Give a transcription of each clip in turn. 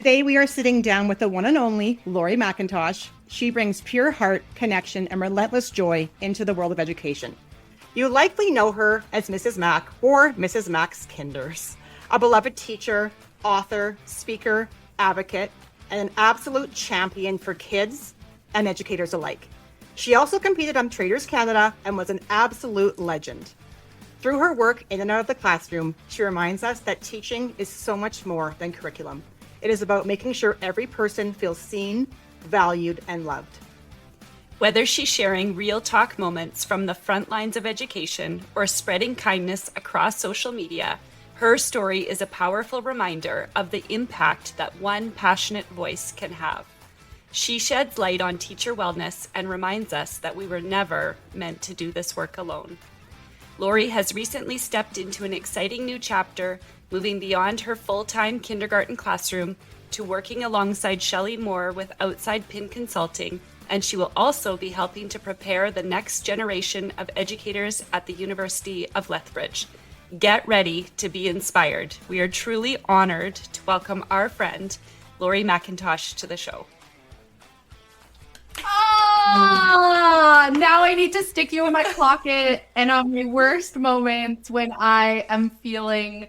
Today we are sitting down with the one and only Laurie McIntosh. She brings pure heart, connection, and relentless joy into the world of education. You likely know her as Mrs. Mac or Mrs. Mac's Kinders, a beloved teacher, author, speaker, advocate, and an absolute champion for kids and educators alike. She also competed on Traders Canada and was an absolute legend. Through her work in and out of the classroom, she reminds us that teaching is so much more than curriculum. It is about making sure every person feels seen, valued, and loved. Whether she's sharing real talk moments from the front lines of education or spreading kindness across social media, her story is a powerful reminder of the impact that one passionate voice can have. She sheds light on teacher wellness and reminds us that we were never meant to do this work alone. Laurie has recently stepped into an exciting new chapter, moving beyond her full-time kindergarten classroom to working alongside Shelley Moore with Outside Pin Consulting, and she will also be helping to prepare the next generation of educators at the University of Lethbridge. Get ready to be inspired. We are truly honored to welcome our friend, Laurie McIntosh, to the show. Now I need to stick you in my pocket, and on my worst moments when I am feeling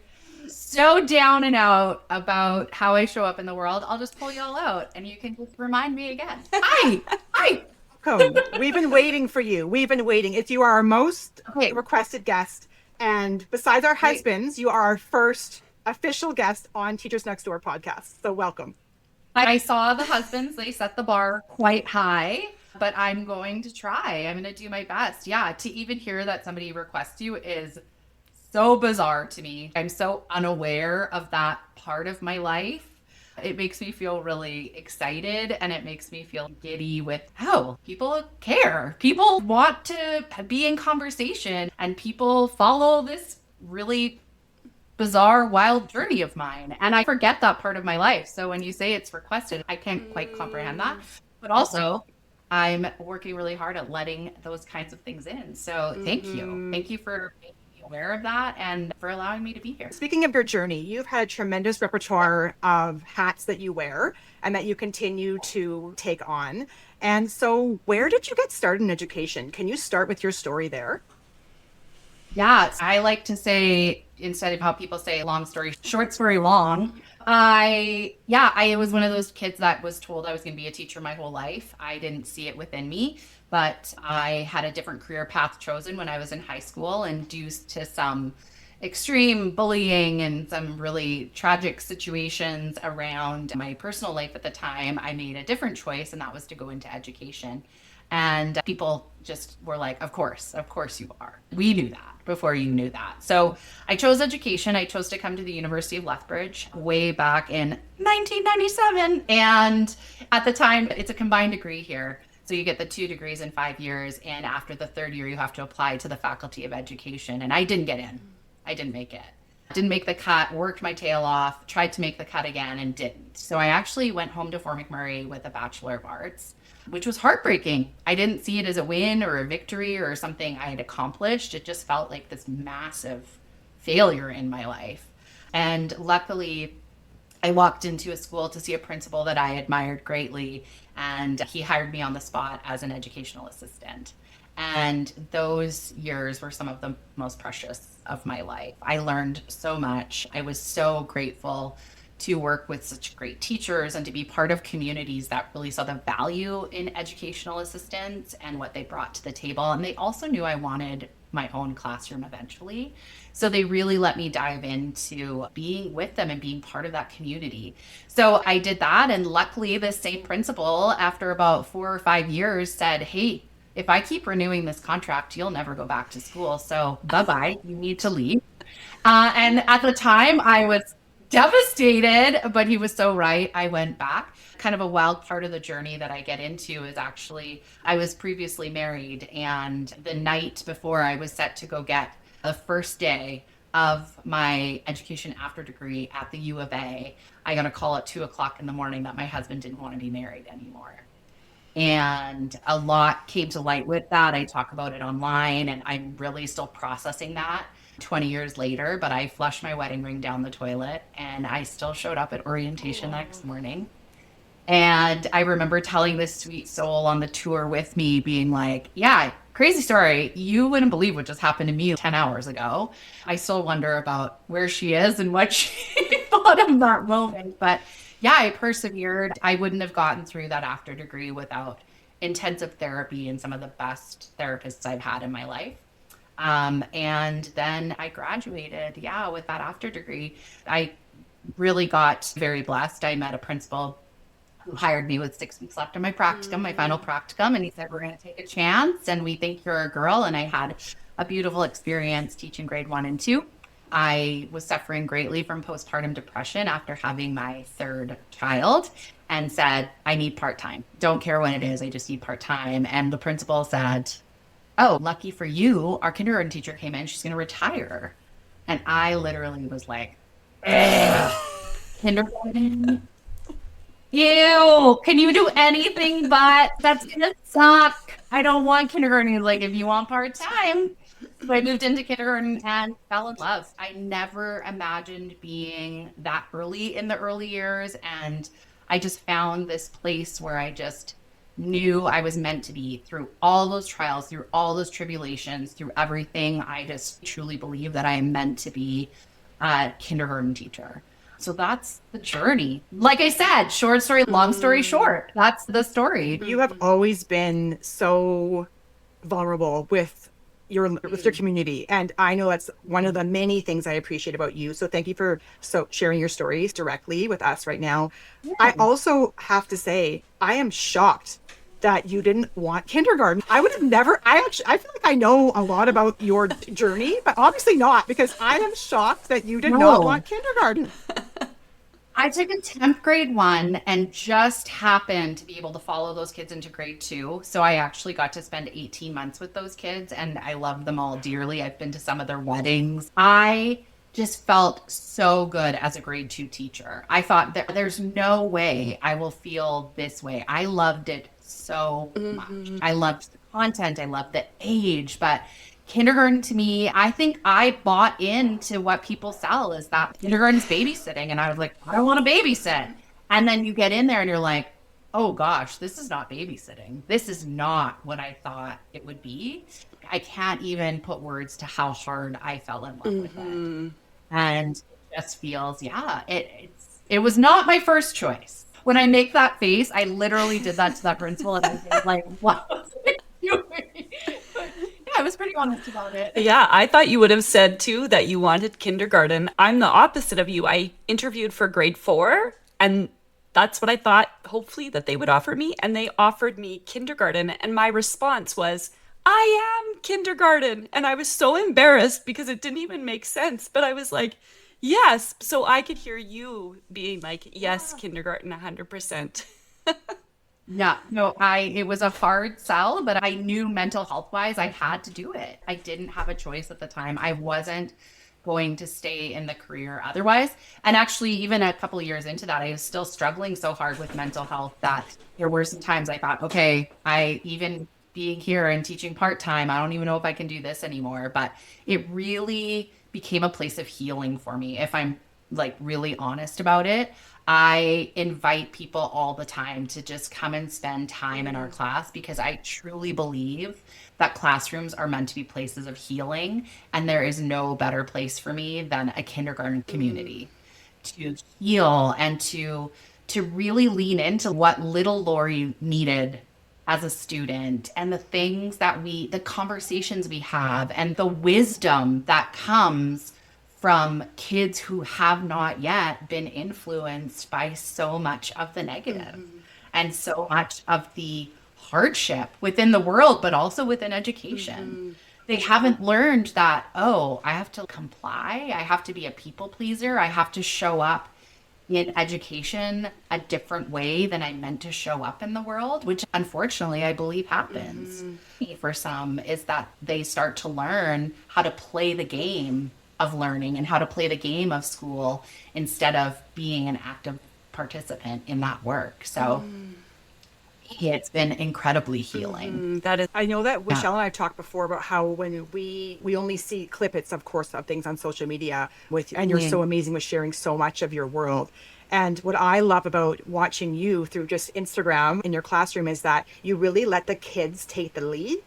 so down and out about how I show up in the world, I'll just pull you all out and you can just remind me again. Hi. Welcome. We've been waiting for you. We've been waiting. If you are our most requested guest, and besides our husbands, you are our first official guest on Teachers Next Door podcast. So welcome. I saw the husbands, they set the bar quite high, but I'm going to try. I'm going to do my best. Yeah, to even hear that somebody requests you is so bizarre to me. I'm so unaware of that part of my life. It makes me feel really excited, and it makes me feel giddy with how people care. People want to be in conversation, and people follow this really bizarre, wild journey of mine. And I forget that part of my life. So when you say it's requested, I can't quite comprehend that. But also, I'm working really hard at letting those kinds of things in. So thank you. Thank you for making me aware of that and for allowing me to be here. Speaking of your journey, you've had a tremendous repertoire of hats that you wear and that you continue to take on. And so where did you get started in education? Can you start with your story there? Yeah, I like to say, instead of how people say long story short, story long, I was one of those kids that was told I was going to be a teacher my whole life. I didn't see it within me, but I had a different career path chosen when I was in high school, and due to some extreme bullying and some really tragic situations around my personal life at the time, I made a different choice, and that was to go into education. And people just were like, of course you are. We knew that before you knew that. So I chose education. I chose to come to the University of Lethbridge way back in 1997. And at the time, it's a combined degree here. So you get the 2 degrees in 5 years. And after the third year, you have to apply to the Faculty of Education. And I didn't get in. I didn't make it. Didn't make the cut, worked my tail off, tried to make the cut again and didn't. So I actually went home to Fort McMurray with a Bachelor of Arts, which was heartbreaking. I didn't see it as a win or a victory or something I had accomplished. It just felt like this massive failure in my life. And luckily, I walked into a school to see a principal that I admired greatly, and he hired me on the spot as an educational assistant. And those years were some of the most precious of my life. I learned so much. I was so grateful to work with such great teachers and to be part of communities that really saw the value in educational assistants and what they brought to the table. And they also knew I wanted my own classroom eventually. So they really let me dive into being with them and being part of that community. So I did that. And luckily, this same principal, after about 4 or 5 years, said, hey, if I keep renewing this contract, you'll never go back to school. So bye-bye, you need to leave. And at the time, I was devastated, but he was so right. I went back. Kind of a wild part of the journey that I get into is actually, I was previously married, and the night before I was set to go get the first day of my education after degree at the U of A, I got a call at 2:00 in the morning that my husband didn't want to be married anymore. And a lot came to light with that. I talk about it online, and I'm really still processing that. 20 years later, but I flushed my wedding ring down the toilet and I still showed up at orientation next morning. And I remember telling this sweet soul on the tour with me, being like, yeah, crazy story. You wouldn't believe what just happened to me 10 hours ago. I still wonder about where she is and what she thought of that moment. But yeah, I persevered. I wouldn't have gotten through that after degree without intensive therapy and some of the best therapists I've had in my life. And then I graduated, with that after degree. I really got very blessed. I met a principal who hired me with 6 weeks left of my practicum, my final practicum. And he said, we're going to take a chance. And we think you're a girl. And I had a beautiful experience teaching grade 1 and 2. I was suffering greatly from postpartum depression after having my 3rd child and said, I need part-time. Don't care when it is. I just need part-time. And the principal said, oh, lucky for you, our kindergarten teacher came in. She's going to retire. And I literally was like, kindergarten? Ew, can you do anything but? That's gonna suck. I don't want kindergarten. Like, if you want part-time. So I moved into kindergarten and fell in love. I never imagined being that early in the early years. And I just found this place where I just knew I was meant to be through all those trials, through all those tribulations, through everything. I just truly believe that I am meant to be a kindergarten teacher. So that's the journey. Like I said, short story, long story short. That's the story. You have always been so vulnerable with your community. And I know that's one of the many things I appreciate about you. So thank you for sharing your stories directly with us right now. Yeah. I also have to say, I am shocked that you didn't want kindergarten. I would have never, I feel like I know a lot about your journey, but obviously not, because I am shocked that you did not want kindergarten. I took a 10th grade 1 and just happened to be able to follow those kids into grade 2. So I actually got to spend 18 months with those kids and I love them all dearly. I've been to some of their weddings. I just felt so good as a grade 2 teacher. I thought that there's no way I will feel this way. I loved it so much. I loved the content. I loved the age, but kindergarten to me, I think I bought into what people sell is that kindergarten's babysitting. And I was like, I don't want to babysit. And then you get in there and you're like, oh gosh, this is not babysitting. This is not what I thought it would be. I can't even put words to how hard I fell in love with it. And it just feels, it was not my first choice. When I make that face, I literally did that to that principal and I was like, what was I doing? I was pretty honest about it. Yeah, I thought you would have said too that you wanted kindergarten. I'm the opposite of you. I interviewed for grade 4 and that's what I thought hopefully that they would offer me. And they offered me kindergarten. And my response was, I am kindergarten. And I was so embarrassed because it didn't even make sense. But I was like, yes. So I could hear you being like, yes, kindergarten, 100%. Yeah, no, it was a hard sell, but I knew mental health wise, I had to do it. I didn't have a choice at the time. I wasn't going to stay in the career otherwise. And actually, even a couple of years into that, I was still struggling so hard with mental health that there were some times I thought, okay, even being here and teaching part-time, I don't even know if I can do this anymore. But it really became a place of healing for me. If I'm like really honest about it, I invite people all the time to just come and spend time in our class because I truly believe that classrooms are meant to be places of healing. And there is no better place for me than a kindergarten community to heal and to really lean into what little Laurie needed as a student and the things that the conversations we have and the wisdom that comes from kids who have not yet been influenced by so much of the negative and so much of the hardship within the world, but also within education. They haven't learned that, oh, I have to comply. I have to be a people pleaser. I have to show up in education a different way than I meant to show up in the world, which unfortunately I believe happens for some, is that they start to learn how to play the game of learning and how to play the game of school instead of being an active participant in that work. So it's been incredibly healing. That is, I know that Michelle and I have talked before about how when we only see clippets, of course, of things on social media with you, and you're so amazing with sharing so much of your world. And what I love about watching you through just Instagram in your classroom is that you really let the kids take the lead.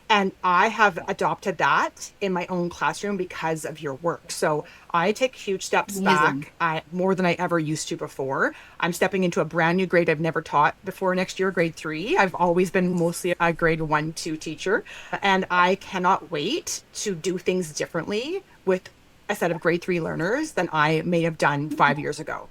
And I have adopted that in my own classroom because of your work. So I take huge steps back, more than I ever used to before. I'm stepping into a brand new grade I've never taught before next year, grade 3. I've always been mostly a grade 1, 2 teacher. And I cannot wait to do things differently with a set of grade 3 learners than I may have done 5 years ago.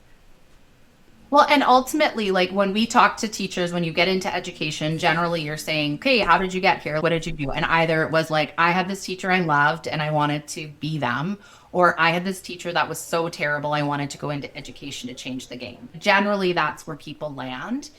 Well, and ultimately, like when we talk to teachers, when you get into education, generally you're saying, okay, how did you get here? What did you do? And either it was like, I had this teacher I loved and I wanted to be them, or I had this teacher that was so terrible, I wanted to go into education to change the game. Generally, that's where people land.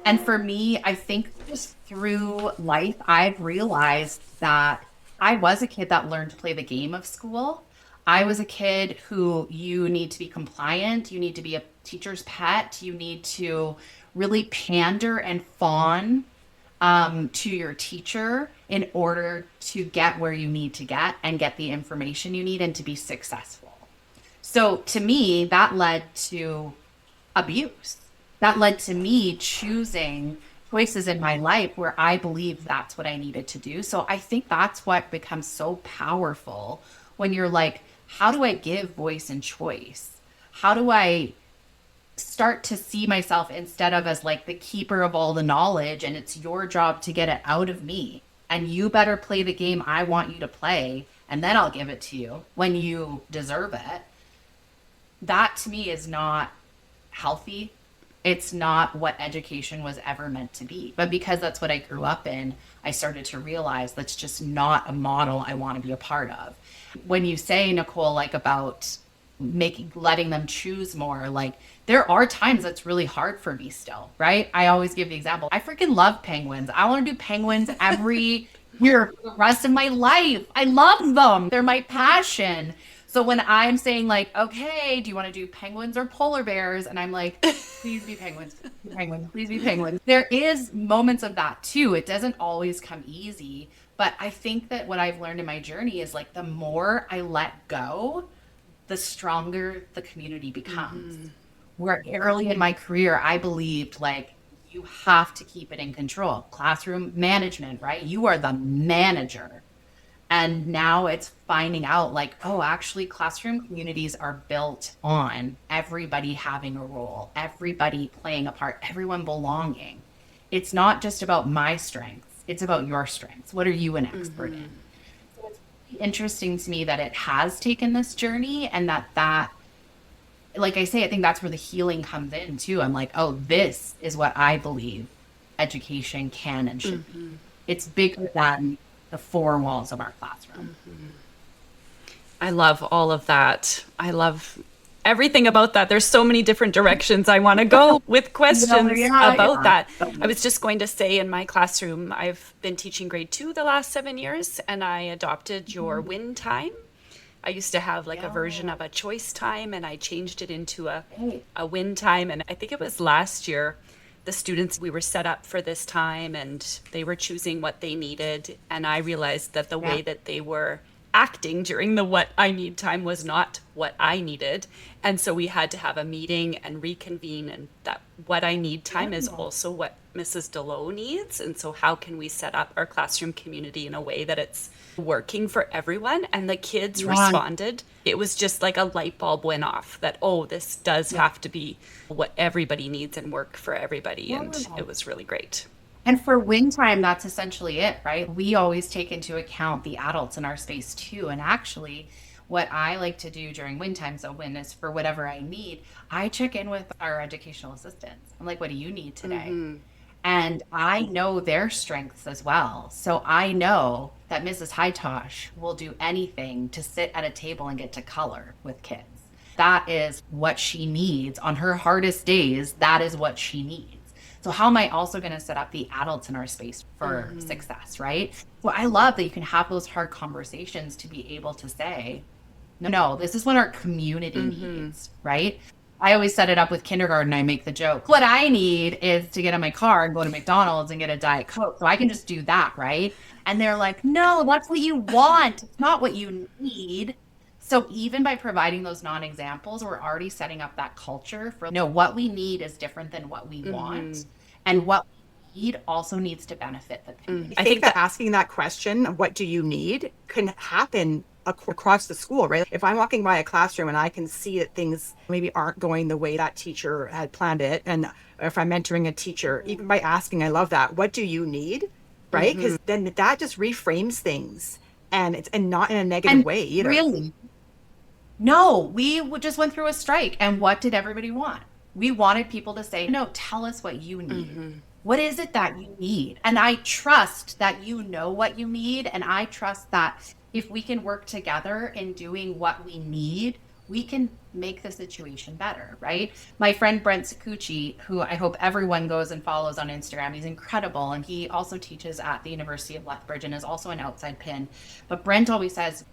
And for me, I think just through life, I've realized that I was a kid that learned to play the game of school. I was a kid who you need to be compliant, you need to be a teacher's pet, you need to really pander and fawn to your teacher in order to get where you need to get and get the information you need and to be successful. So to me, that led to abuse. That led to me choosing choices in my life where I believed that's what I needed to do. So I think that's what becomes so powerful when you're like, how do I give voice and choice? How do I start to see myself instead of as like the keeper of all the knowledge and it's your job to get it out of me and you better play the game I want you to play and then I'll give it to you when you deserve it. That to me is not healthy. It's not what education was ever meant to be. But because that's what I grew up in, I started to realize that's just not a model I want to be a part of. When you say, Nicole, like about letting them choose more, like there are times that's really hard for me still, right? I always give the example. I freaking love penguins. I want to do penguins every year for the rest of my life. I love them. They're my passion. So when I'm saying like, okay, do you want to do penguins or polar bears? And I'm like, please be penguins, penguins, please be penguins. There is moments of that too. It doesn't always come easy. But I think that what I've learned in my journey is like the more I let go, the stronger the community becomes. Where early in my career, I believed like you have to keep it in control. Classroom management, right? You are the manager. And now it's finding out like, oh, actually classroom communities are built on everybody having a role, everybody playing a part, everyone belonging. It's not just about my strengths. It's about your strengths. What are you an expert in? So it's really interesting to me that it has taken this journey and that, like I say, I think that's where the healing comes in too. I'm like, oh, this is what I believe education can and should be. It's bigger than the four walls of our classroom. I love all of that. I love everything about that. There's so many different directions I want to go with questions about that. I was just going to say in my classroom, I've been teaching grade 2 the last 7 years, and I adopted your win time. I used to have like a version of a choice time, and I changed it into a win time. And I think it was last year, the students, we were set up for this time and they were choosing what they needed. And I realized that the way that they were acting during the what I need time was not what I needed. And so we had to have a meeting and reconvene, and that what I need time is also what Mrs. Delow needs. And so how can we set up our classroom community in a way that it's working for everyone? And the kids responded. It was just like a light bulb went off that, oh, this does have to be what everybody needs and work for everybody. And it was really great. And for win time, that's essentially it, right? We always take into account the adults in our space too. And actually, what I like to do during win time, so win is for whatever I need, I check in with our educational assistants. I'm like, what do you need today? And I know their strengths as well. So I know that Mrs. Hightosh will do anything to sit at a table and get to color with kids. That is what she needs on her hardest days. That is what she needs. So how am I also going to set up the adults in our space for success, right? Well, I love that you can have those hard conversations to be able to say, no, this is what our community needs, right? I always set it up with kindergarten. I make the joke. What I need is to get in my car and go to McDonald's and get a Diet Coke. So I can just do that, right? And they're like, no, that's what you want. It's not what you need. So even by providing those non-examples, we're already setting up that culture for no, what we need is different than what we want. And what we need also needs to benefit the community. I think that asking that question, what do you need, can happen across the school, right? If I'm walking by a classroom and I can see that things maybe aren't going the way that teacher had planned it, and if I'm mentoring a teacher, even by asking, I love that, what do you need, right? Because then that just reframes things, and it's not in a negative way either. Really? No, just went through a strike, and what did everybody want? We wanted people to say, no, tell us what you need. What is it that you need? And I trust that you know what you need, and I trust that if we can work together in doing what we need, we can make the situation better, right? My friend Brent Sakuchi, who I hope everyone goes and follows on Instagram, he's incredible. And he also teaches at the University of Lethbridge and is also an outside pin. But Brent always says,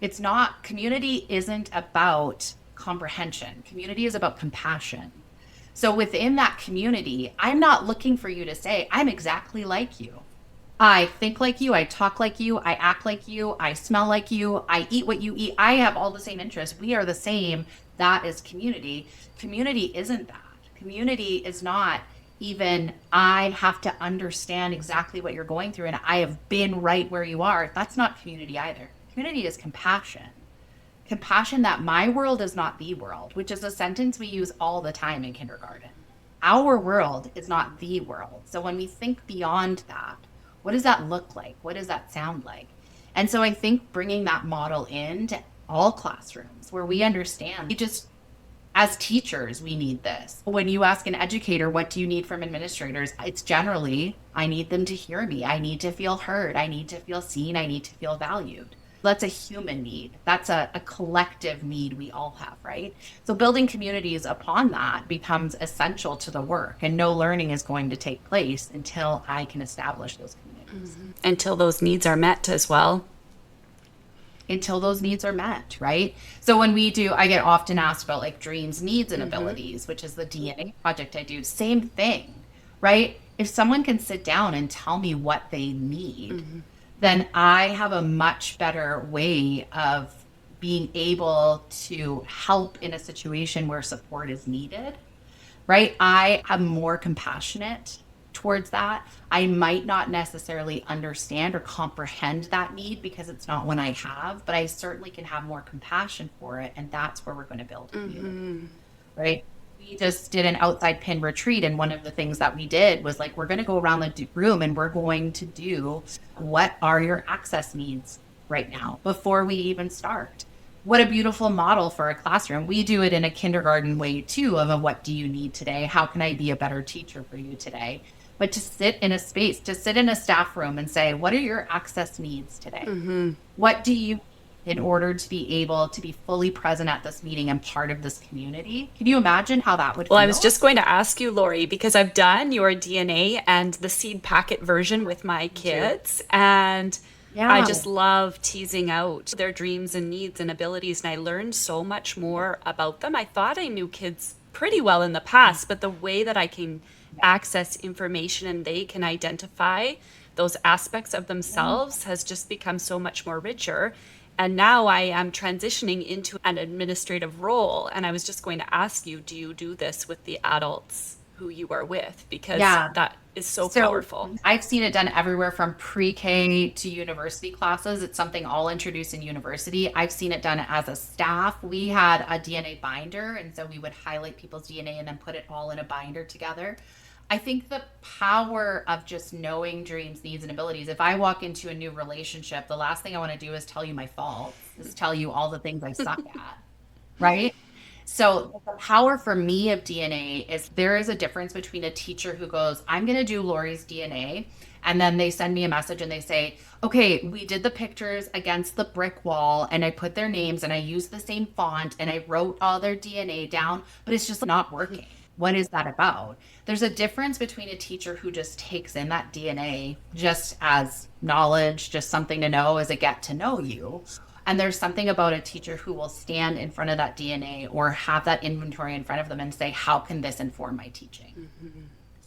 community isn't about comprehension. Community is about compassion. So within that community, I'm not looking for you to say, I'm exactly like you. I think like you, I talk like you, I act like you, I smell like you, I eat what you eat. I have all the same interests. We are the same. That is community. Community isn't that. Community is not even, I have to understand exactly what you're going through and I have been right where you are. That's not community either. Community is compassion. Compassion that my world is not the world, which is a sentence we use all the time in kindergarten. Our world is not the world. So when we think beyond that, what does that look like? What does that sound like? And so I think bringing that model into all classrooms where we understand, as teachers, we need this. When you ask an educator, what do you need from administrators? It's generally, I need them to hear me. I need to feel heard. I need to feel seen. I need to feel valued. That's a human need. That's a collective need we all have, right? So building communities upon that becomes essential to the work, and no learning is going to take place until I can establish those communities. Until those needs are met as well. Until those needs are met, right? So when I get often asked about like dreams, needs, and abilities, which is the DNA project I do, same thing, right? If someone can sit down and tell me what they need, then I have a much better way of being able to help in a situation where support is needed, right? I am more compassionate towards that. I might not necessarily understand or comprehend that need because it's not one I have, but I certainly can have more compassion for it. And that's where we're going to build community, right? We just did an outside pin retreat, and one of the things that we did was like, we're going to go around the room and we're going to do, what are your access needs right now before we even start? What a beautiful model for a classroom. We do it in a kindergarten way too, of a what do you need today? How can I be a better teacher for you today? But to sit in a space, to sit in a staff room and say, what are your access needs today? What do you, in order to be able to be fully present at this meeting and part of this community? Can you imagine how that would feel? Well, I was just going to ask you, Laurie, because I've done your DNA and the seed packet version with my kids, and I just love teasing out their dreams and needs and abilities, and I learned so much more about them. I thought I knew kids pretty well in the past, but the way that I can access information and they can identify those aspects of themselves has just become so much more richer. And now I am transitioning into an administrative role. And I was just going to ask you, do you do this with the adults who you are with? Because that is so powerful. I've seen it done everywhere from pre-K to university classes. It's something I'll introduce in university. I've seen it done as a staff. We had a DNA binder, and so we would highlight people's DNA and then put it all in a binder together. I think the power of just knowing dreams, needs, and abilities. If I walk into a new relationship, the last thing I want to do is tell you my faults, is tell you all the things I suck at, right? So the power for me of DNA is there is a difference between a teacher who goes, I'm going to do Laurie's DNA. And then they send me a message and they say, okay, we did the pictures against the brick wall and I put their names and I used the same font and I wrote all their DNA down, but it's just not working. What is that about? There's a difference between a teacher who just takes in that DNA just as knowledge, just something to know as a get to know you, And there's something about a teacher who will stand in front of that DNA or have that inventory in front of them and say, how can this inform my teaching?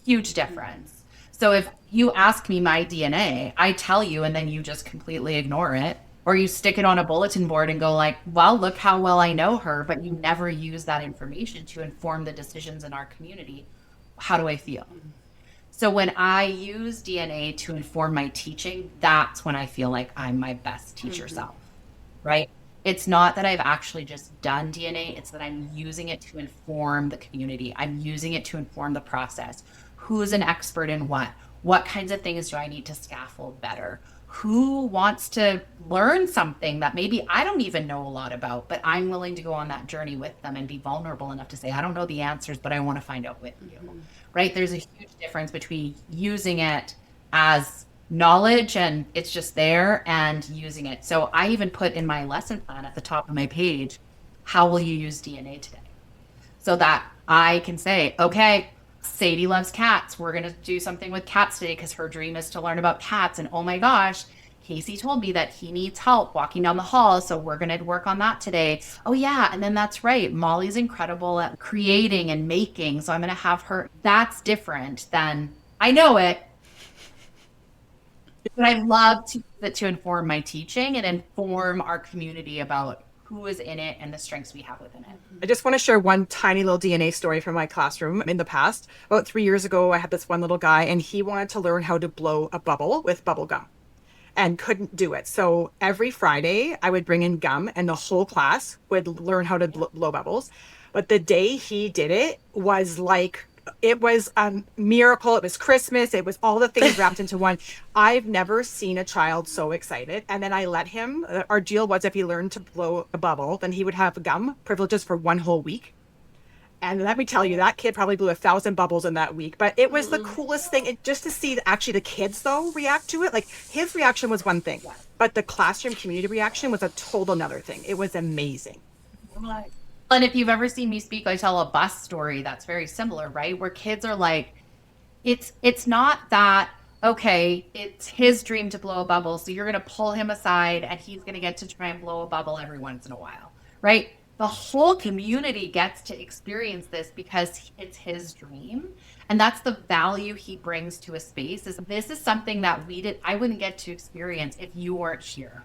Huge difference. So if you ask me my DNA, I tell you, and then you just completely ignore it, or you stick it on a bulletin board and go like, well, look how well I know her, but you never use that information to inform the decisions in our community. How do I feel? So when I use DNA to inform my teaching, that's when I feel like I'm my best teacher self, right? It's not that I've actually just done DNA. It's that I'm using it to inform the community. I'm using it to inform the process. Who's an expert in what? What kinds of things do I need to scaffold better? Who wants to learn something that maybe I don't even know a lot about, but I'm willing to go on that journey with them and be vulnerable enough to say, I don't know the answers, but I want to find out with you, right? There's a huge difference between using it as knowledge and it's just there and using it. So I even put in my lesson plan at the top of my page, how will you use DNA today? So that I can say, okay, Sadie loves cats. We're going to do something with cats today because her dream is to learn about cats. And oh my gosh, Casey told me that he needs help walking down the hall. So we're going to work on that today. Oh yeah. And then that's right. Molly's incredible at creating and making. So I'm going to have her. That's different than I know it. But I love to inform my teaching and inform our community about who is in it and the strengths we have within it. I just want to share one tiny little DNA story from my classroom in the past. About 3 years ago, I had this one little guy and he wanted to learn how to blow a bubble with bubble gum and couldn't do it. So every Friday I would bring in gum and the whole class would learn how to blow bubbles. But the day he did it was like, it was a miracle. It was Christmas. It was all the things wrapped into one. I've never seen a child so excited. And then I let him, our deal was if he learned to blow a bubble, then he would have gum privileges for one whole week. And let me tell you, that kid probably blew 1,000 bubbles in that week. But it was the coolest thing. Just to see actually the kids, though, react to it. Like, his reaction was one thing, but the classroom community reaction was a total another thing. It was amazing. And if you've ever seen me speak, I tell a bus story that's very similar, right? Where kids are like, it's not that, okay, it's his dream to blow a bubble, so you're going to pull him aside and he's going to get to try and blow a bubble every once in a while, right? The whole community gets to experience this because it's his dream. And that's the value he brings to a space. Is this is something that I wouldn't get to experience if you weren't here.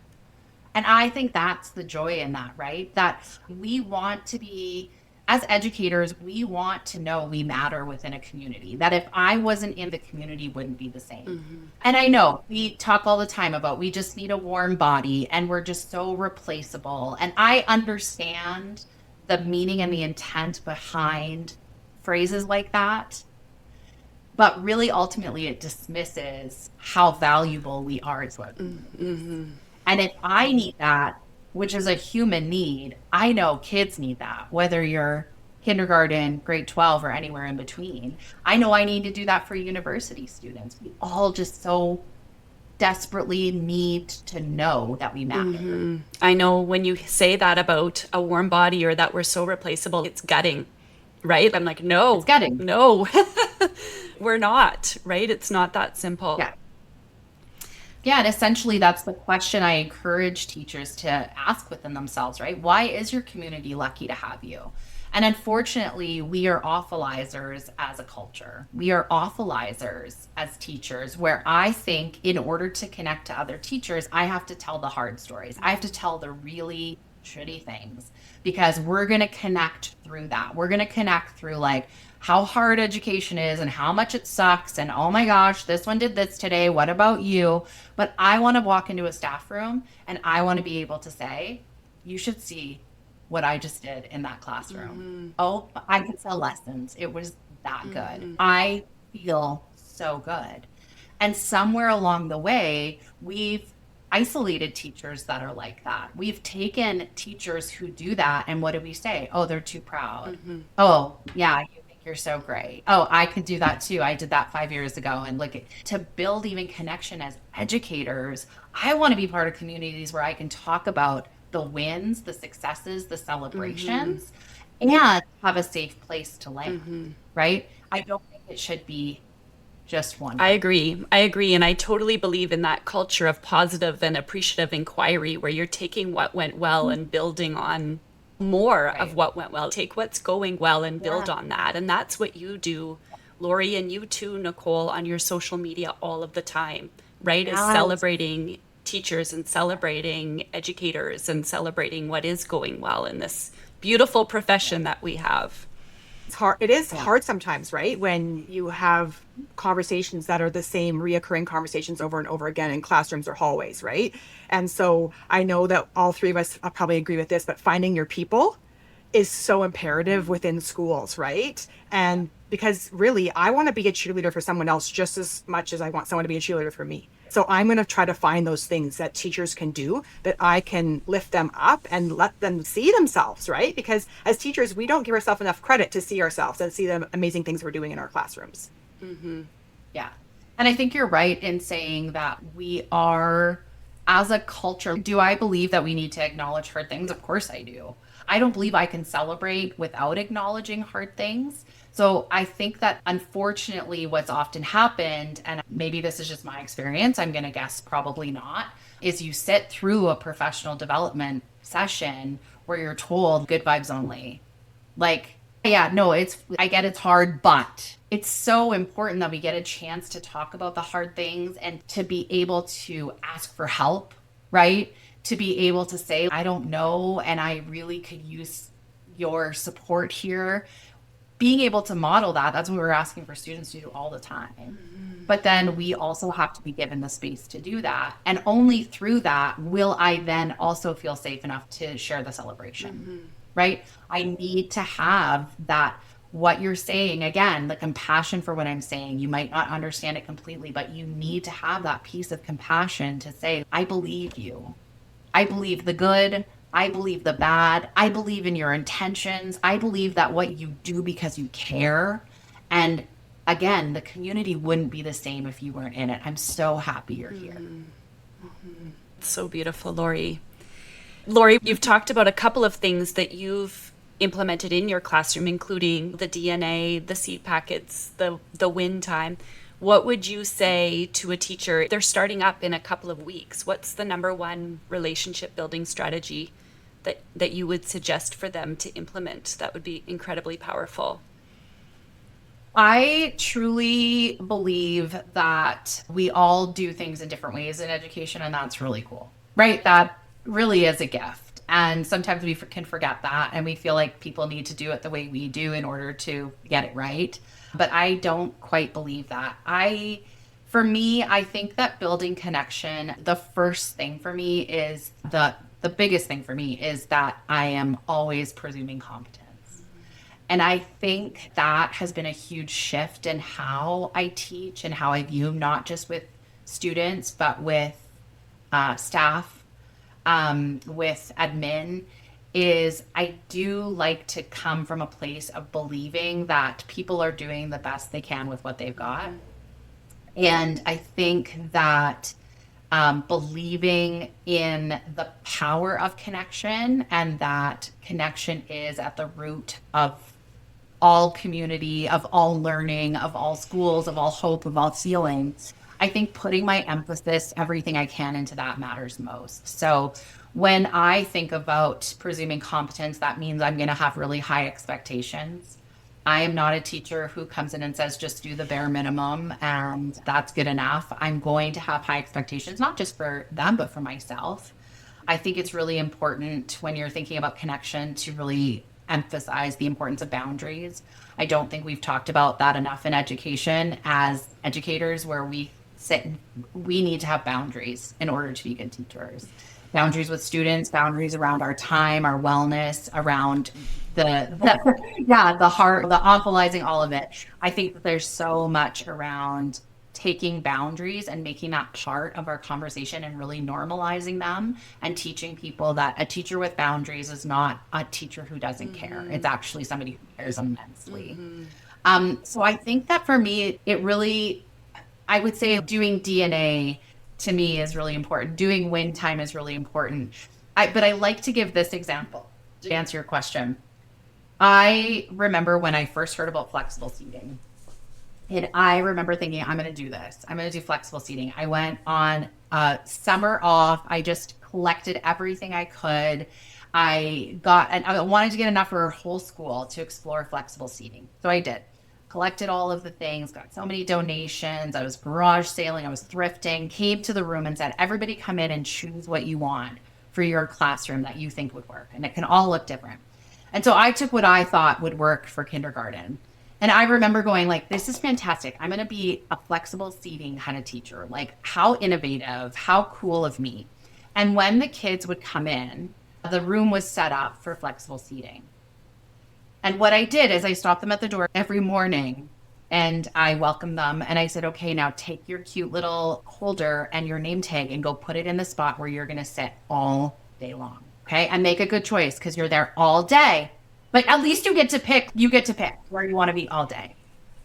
And I think that's the joy in that, right? That we want to be, as educators, we want to know we matter within a community. That if I wasn't in the community, wouldn't be the same. And I know we talk all the time about we just need a warm body and we're just so replaceable. And I understand the meaning and the intent behind phrases like that. But really, ultimately, it dismisses how valuable we are as well. And if I need that, which is a human need, I know kids need that, whether you're kindergarten, grade 12, or anywhere in between. I know I need to do that for university students. We all just so desperately need to know that we matter. I know when you say that about a warm body or that we're so replaceable, it's gutting, right? I'm like, no, It's gutting. no, we're not, right? It's not that simple. Yeah, and essentially that's the question I encourage teachers to ask within themselves, right? Why is your community lucky to have you? And unfortunately, we are awfulizers as a culture. We are awfulizers as teachers, where I think in order to connect to other teachers, I have to tell the hard stories. I have to tell the really shitty things because we're going to connect through that. We're going to connect through like how hard education is and how much it sucks. And oh my gosh, this one did this today. What about you? But I want to walk into a staff room and I want to be able to say, you should see what I just did in that classroom. Oh, I could sell lessons. It was that good. I feel so good. And somewhere along the way, we've isolated teachers that are like that. We've taken teachers who do that. And what do we say? Oh, they're too proud. Oh, yeah, you think you're so great. Oh, I could do that too. I did that 5 years ago. And look, to build even connection as educators, I want to be part of communities where I can talk about the wins, the successes, the celebrations, and have a safe place to land, right? I don't think it should be just one. I agree. And I totally believe in that culture of positive and appreciative inquiry where you're taking what went well and building on more of what went well. Take what's going well and build on that. And that's what you do, Laurie, and you too, Nicole, on your social media all of the time, right? Is celebrating teachers and celebrating educators and celebrating what is going well in this beautiful profession that we have. It's hard. It is hard sometimes, right? When you have conversations that are the same reoccurring conversations over and over again in classrooms or hallways, right? And so I know that all three of us probably agree with this, but finding your people is so imperative within schools, right? And because really, I want to be a cheerleader for someone else just as much as I want someone to be a cheerleader for me. So I'm going to try to find those things that teachers can do that I can lift them up and let them see themselves, right? Because as teachers, we don't give ourselves enough credit to see ourselves and see the amazing things we're doing in our classrooms. Mm-hmm. Yeah. And I think you're right in saying that we are, as a culture, do I believe that we need to acknowledge hard things? Of course I do. I don't believe I can celebrate without acknowledging hard things. So I think that unfortunately what's often happened, and maybe this is just my experience, I'm going to guess probably not, is you sit through a professional development session where you're told good vibes only. Like, yeah, no, I get it's hard, but it's so important that we get a chance to talk about the hard things and to be able to ask for help, right? To be able to say, I don't know, and I really could use your support here. Being able to model that's what we're asking for students to do all the time. Mm-hmm. But then we also have to be given the space to do that. And only through that will I then also feel safe enough to share the celebration, right? I need to have that, what you're saying, again, the compassion for what I'm saying. You might not understand it completely, but you need to have that piece of compassion to say, I believe you. I believe the good. I believe the bad. I believe in your intentions. I believe that what you do because you care. And again, the community wouldn't be the same if you weren't in it. I'm so happy you're here. Mm-hmm. So beautiful, Laurie. Laurie, you've talked about a couple of things that you've implemented in your classroom, including the DNA, the seed packets, the win time. What would you say to a teacher? They're starting up in a couple of weeks. What's the number one relationship building strategy that you would suggest for them to implement that would be incredibly powerful? I truly believe that we all do things in different ways in education, and that's really cool, right? That really is a gift. And sometimes we can forget that, and we feel like people need to do it the way we do in order to get it right. But I don't quite believe that. For me, I think that building connection, the first thing for me is the biggest thing for me is that I am always presuming competence. And I think that has been a huge shift in how I teach and how I view, not just with students, but with staff, with admin, is I do like to come from a place of believing that people are doing the best they can with what they've got. And I think that believing in the power of connection, and that connection is at the root of all community, of all learning, of all schools, of all hope, of all feelings. I think putting my emphasis, everything I can into that matters most. So when I think about presuming competence, that means I'm going to have really high expectations. I am not a teacher who comes in and says, just do the bare minimum and that's good enough. I'm going to have high expectations, not just for them, but for myself. I think it's really important when you're thinking about connection to really emphasize the importance of boundaries. I don't think we've talked about that enough in education as educators, where we need to have boundaries in order to be good teachers. Boundaries with students, boundaries around our time, our wellness, around the heart, the awfulizing, all of it. I think that there's so much around taking boundaries and making that part of our conversation and really normalizing them and teaching people that a teacher with boundaries is not a teacher who doesn't care. It's actually somebody who cares immensely. So I think that for me, I would say doing DNA to me is really important. Doing win time is really important. But I like to give this example to answer your question. I remember when I first heard about flexible seating. And I remember thinking, I'm going to do this. I'm going to do flexible seating. I went on summer off. I just collected everything I could. And I wanted to get enough for whole school to explore flexible seating. So I did. Collected all of the things, got so many donations. I was garage sailing, I was thrifting, came to the room and said, everybody come in and choose what you want for your classroom that you think would work. And it can all look different. And so I took what I thought would work for kindergarten. And I remember going like, this is fantastic. I'm going to be a flexible seating kind of teacher. Like, how innovative, how cool of me. And when the kids would come in, the room was set up for flexible seating. And what I did is I stopped them at the door every morning and I welcomed them. And I said, okay, now take your cute little holder and your name tag and go put it in the spot where you're going to sit all day long. Okay. And make a good choice because you're there all day. But at least you get to pick where you want to be all day.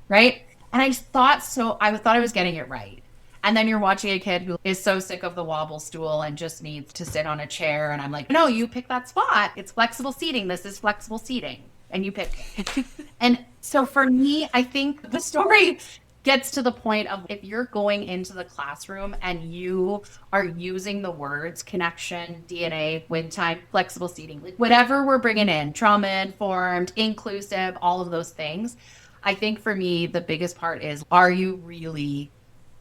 Right. And I thought I was getting it right. And then you're watching a kid who is so sick of the wobble stool and just needs to sit on a chair. And I'm like, no, you pick that spot. It's flexible seating. This is flexible seating. And you pick it. And so for me, I think the story gets to the point of if you're going into the classroom and you are using the words connection, DNA, win time, flexible seating, like whatever we're bringing in, trauma informed, inclusive, all of those things. I think for me, the biggest part is, are you really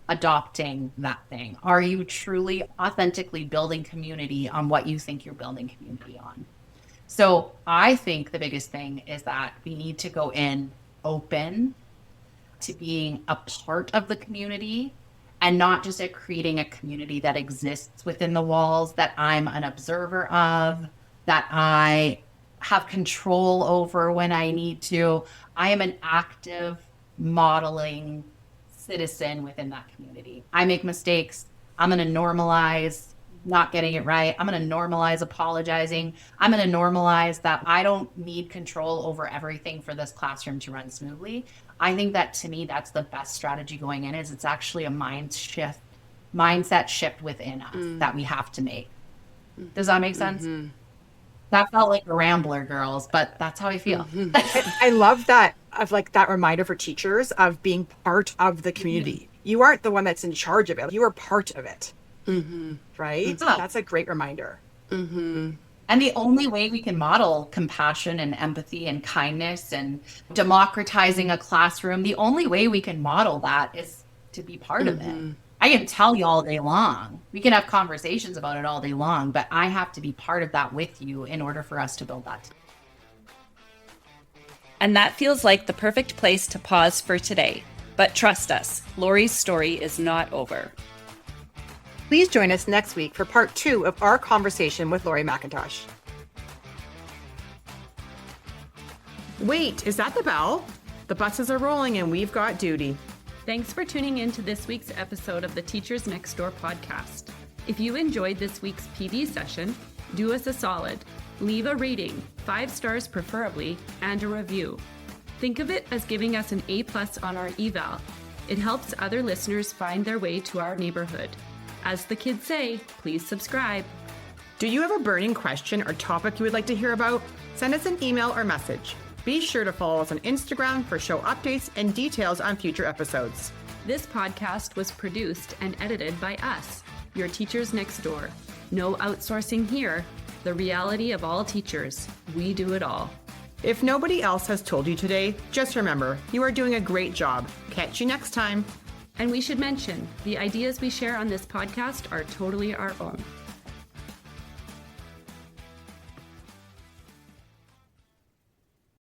adopting that thing? Are you truly authentically building community on what you think you're building community on? So I think the biggest thing is that we need to go in open to being a part of the community and not just at creating a community that exists within the walls that I'm an observer of, that I have control over when I need to. I am an active modeling citizen within that community. I make mistakes. I'm going to normalize not getting it right. I'm going to normalize apologizing. I'm going to normalize that I don't need control over everything for this classroom to run smoothly. I think that to me, that's the best strategy going in, is it's actually a mindset shift within us that we have to make. Does that make sense? Mm-hmm. That felt like a rambler, girls, but that's how I feel. Mm-hmm. I love that, of like that reminder for teachers of being part of the community. Mm-hmm. You aren't the one that's in charge of it. You are part of it. Mm-hmm. Right? Oh. That's a great reminder. Mm-hmm. And the only way we can model compassion and empathy and kindness and democratizing a classroom, the only way we can model that is to be part of it. I can tell you all day long. We can have conversations about it all day long, but I have to be part of that with you in order for us to build that. And that feels like the perfect place to pause for today. But trust us, Laurie's story is not over. Please join us next week for part 2 of our conversation with Laurie McIntosh. Wait, is that the bell? The buses are rolling and we've got duty. Thanks for tuning in to this week's episode of the Teachers Next Door podcast. If you enjoyed this week's PD session, do us a solid. Leave a rating, 5 stars preferably, and a review. Think of it as giving us an A+ on our eval. It helps other listeners find their way to our neighborhood. As the kids say, please subscribe. Do you have a burning question or topic you would like to hear about? Send us an email or message. Be sure to follow us on Instagram for show updates and details on future episodes. This podcast was produced and edited by us, your teachers next door. No outsourcing here. The reality of all teachers. We do it all. If nobody else has told you today, just remember, you are doing a great job. Catch you next time. And we should mention, the ideas we share on this podcast are totally our own.